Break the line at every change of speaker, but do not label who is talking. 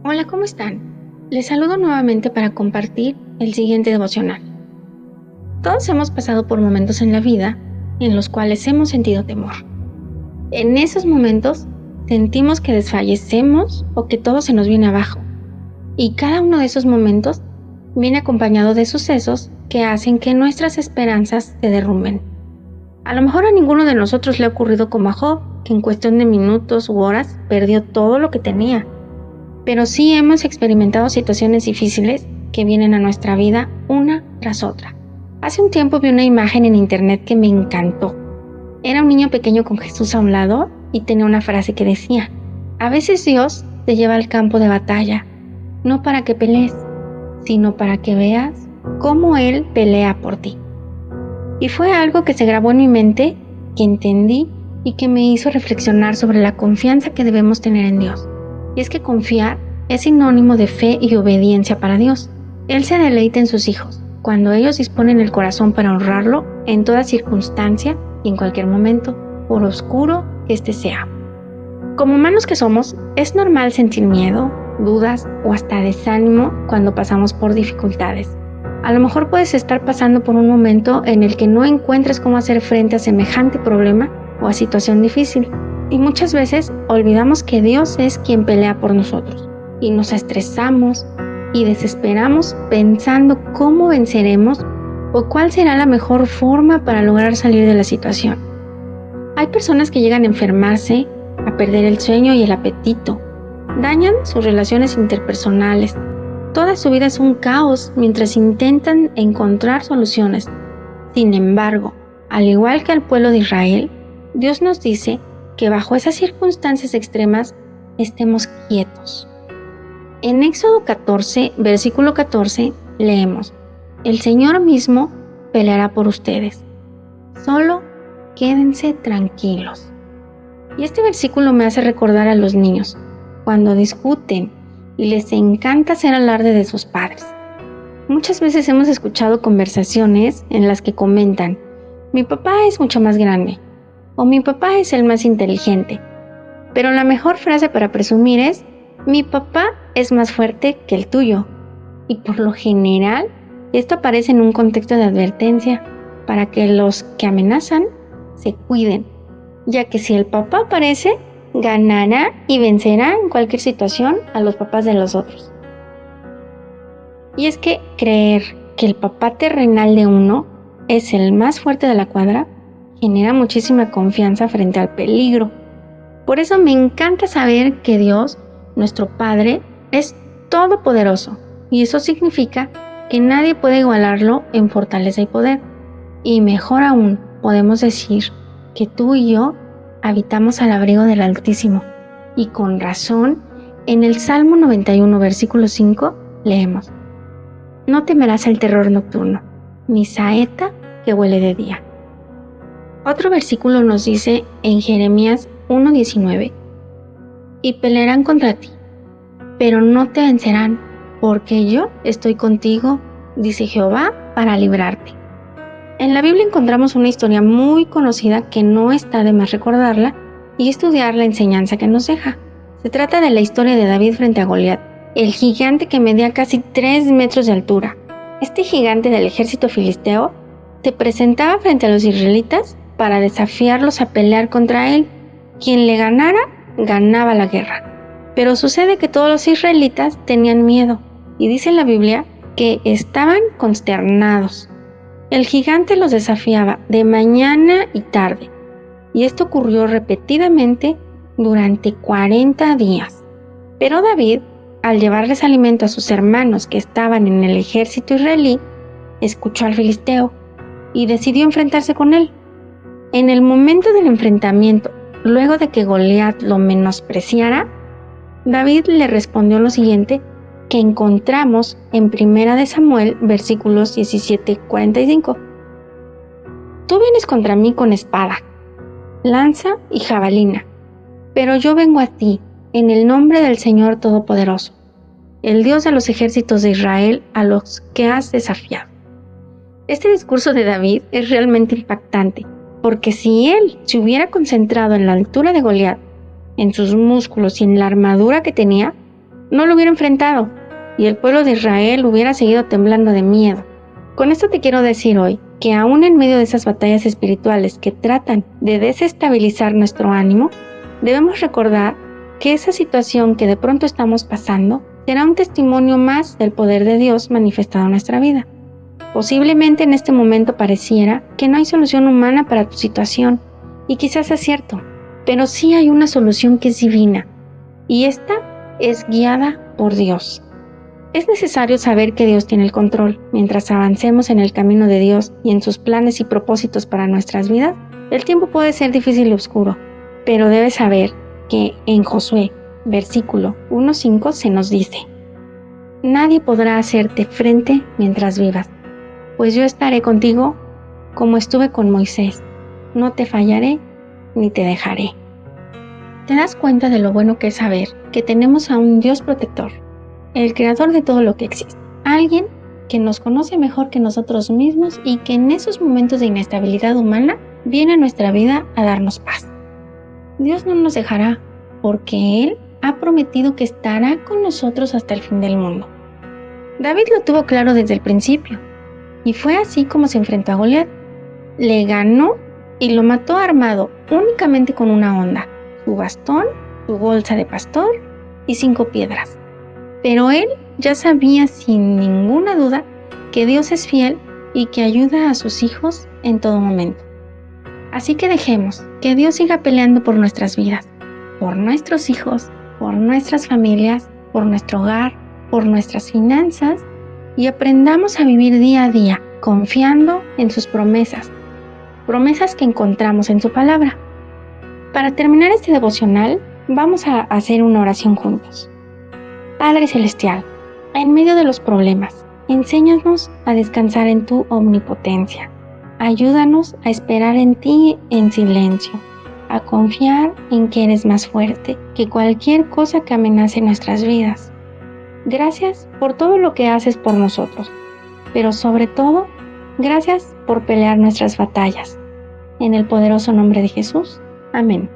Hola, ¿cómo están? Les saludo nuevamente para compartir el siguiente devocional. Todos hemos pasado por momentos en la vida en los cuales hemos sentido temor. En esos momentos sentimos que desfallecemos o que todo se nos viene abajo. Y cada uno de esos momentos viene acompañado de sucesos que hacen que nuestras esperanzas se derrumben. A lo mejor a ninguno de nosotros le ha ocurrido como a Job, que en cuestión de minutos u horas perdió todo lo que tenía. Pero sí hemos experimentado situaciones difíciles que vienen a nuestra vida una tras otra. Hace un tiempo vi una imagen en internet que me encantó. Era un niño pequeño con Jesús a un lado y tenía una frase que decía: a veces Dios te lleva al campo de batalla, no para que pelees, sino para que veas cómo Él pelea por ti. Y fue algo que se grabó en mi mente, que entendí y que me hizo reflexionar sobre la confianza que debemos tener en Dios. Y es que confiar es sinónimo de fe y obediencia para Dios. Él se deleita en sus hijos, cuando ellos disponen el corazón para honrarlo en toda circunstancia y en cualquier momento, por oscuro que éste sea. Como humanos que somos, es normal sentir miedo, dudas o hasta desánimo cuando pasamos por dificultades. A lo mejor puedes estar pasando por un momento en el que no encuentres cómo hacer frente a semejante problema o a situación difícil. Y muchas veces olvidamos que Dios es quien pelea por nosotros y nos estresamos y desesperamos pensando cómo venceremos o cuál será la mejor forma para lograr salir de la situación. Hay personas que llegan a enfermarse, a perder el sueño y el apetito, dañan sus relaciones interpersonales. Toda su vida es un caos mientras intentan encontrar soluciones. Sin embargo, al igual que al pueblo de Israel, Dios nos dice que bajo esas circunstancias extremas estemos quietos. En Éxodo 14, versículo 14, leemos: el Señor mismo peleará por ustedes. Solo quédense tranquilos. Y este versículo me hace recordar a los niños, cuando discuten y les encanta hacer alarde de sus padres. Muchas veces hemos escuchado conversaciones en las que comentan: mi papá es mucho más grande, o mi papá es el más inteligente. Pero la mejor frase para presumir es: mi papá es más fuerte que el tuyo. Y por lo general, esto aparece en un contexto de advertencia para que los que amenazan se cuiden, ya que si el papá aparece, ganará y vencerá en cualquier situación a los papás de los otros. Y es que creer que el papá terrenal de uno es el más fuerte de la cuadra genera muchísima confianza frente al peligro. Por eso me encanta saber que Dios, nuestro Padre, es todopoderoso, y eso significa que nadie puede igualarlo en fortaleza y poder. Y mejor aún, podemos decir que tú y yo habitamos al abrigo del Altísimo. Y con razón, en el Salmo 91, versículo 5, leemos: no temerás el terror nocturno, ni saeta que huele de día. Otro versículo nos dice en Jeremías 1:19: y pelearán contra ti, pero no te vencerán, porque yo estoy contigo, dice Jehová, para librarte. En la Biblia encontramos una historia muy conocida que no está de más recordarla y estudiar la enseñanza que nos deja. Se trata de la historia de David frente a Goliat, el gigante que medía casi 3 metros de altura. Este gigante del ejército filisteo se presentaba frente a los israelitas para desafiarlos a pelear contra él. Quien le ganara, ganaba la guerra. Pero sucede que todos los israelitas tenían miedo, y dice la Biblia que estaban consternados. El gigante los desafiaba de mañana y tarde, y esto ocurrió repetidamente durante 40 días. Pero David, al llevarles alimento a sus hermanos que estaban en el ejército israelí, escuchó al filisteo y decidió enfrentarse con él. En el momento del enfrentamiento, luego de que Goliat lo menospreciara, David le respondió lo siguiente, que encontramos en 1 Samuel, versículos 17-45. Tú vienes contra mí con espada, lanza y jabalina, pero yo vengo a ti en el nombre del Señor Todopoderoso, el Dios de los ejércitos de Israel, a los que has desafiado. Este discurso de David es realmente impactante, porque si él se hubiera concentrado en la altura de Goliat, en sus músculos y en la armadura que tenía, no lo hubiera enfrentado y el pueblo de Israel hubiera seguido temblando de miedo. Con esto te quiero decir hoy que aún en medio de esas batallas espirituales que tratan de desestabilizar nuestro ánimo, debemos recordar que esa situación que de pronto estamos pasando será un testimonio más del poder de Dios manifestado en nuestra vida. Posiblemente en este momento pareciera que no hay solución humana para tu situación, y quizás es cierto, pero sí hay una solución que es divina, y esta es guiada por Dios. Es necesario saber que Dios tiene el control. Mientras avancemos en el camino de Dios y en sus planes y propósitos para nuestras vidas, el tiempo puede ser difícil y oscuro, pero debes saber que en Josué, versículo 1:5 se nos dice: nadie podrá hacerte frente mientras vivas, pues yo estaré contigo como estuve con Moisés. No te fallaré ni te dejaré. ¿Te das cuenta de lo bueno que es saber que tenemos a un Dios protector, el creador de todo lo que existe? Alguien que nos conoce mejor que nosotros mismos y que en esos momentos de inestabilidad humana viene a nuestra vida a darnos paz. Dios no nos dejará porque Él ha prometido que estará con nosotros hasta el fin del mundo. David lo tuvo claro desde el principio y fue así como se enfrentó a Goliat. Le ganó y lo mató armado únicamente con una honda, su bastón, su bolsa de pastor y 5 piedras. Pero él ya sabía sin ninguna duda que Dios es fiel y que ayuda a sus hijos en todo momento. Así que dejemos que Dios siga peleando por nuestras vidas, por nuestros hijos, por nuestras familias, por nuestro hogar, por nuestras finanzas, y aprendamos a vivir día a día confiando en sus promesas que encontramos en su palabra. Para terminar este devocional, vamos a hacer una oración juntos. Padre Celestial, en medio de los problemas, enséñanos a descansar en tu omnipotencia. Ayúdanos a esperar en ti en silencio, a confiar en que eres más fuerte que cualquier cosa que amenace nuestras vidas. Gracias por todo lo que haces por nosotros, pero sobre todo, gracias por pelear nuestras batallas. En el poderoso nombre de Jesús. Amén.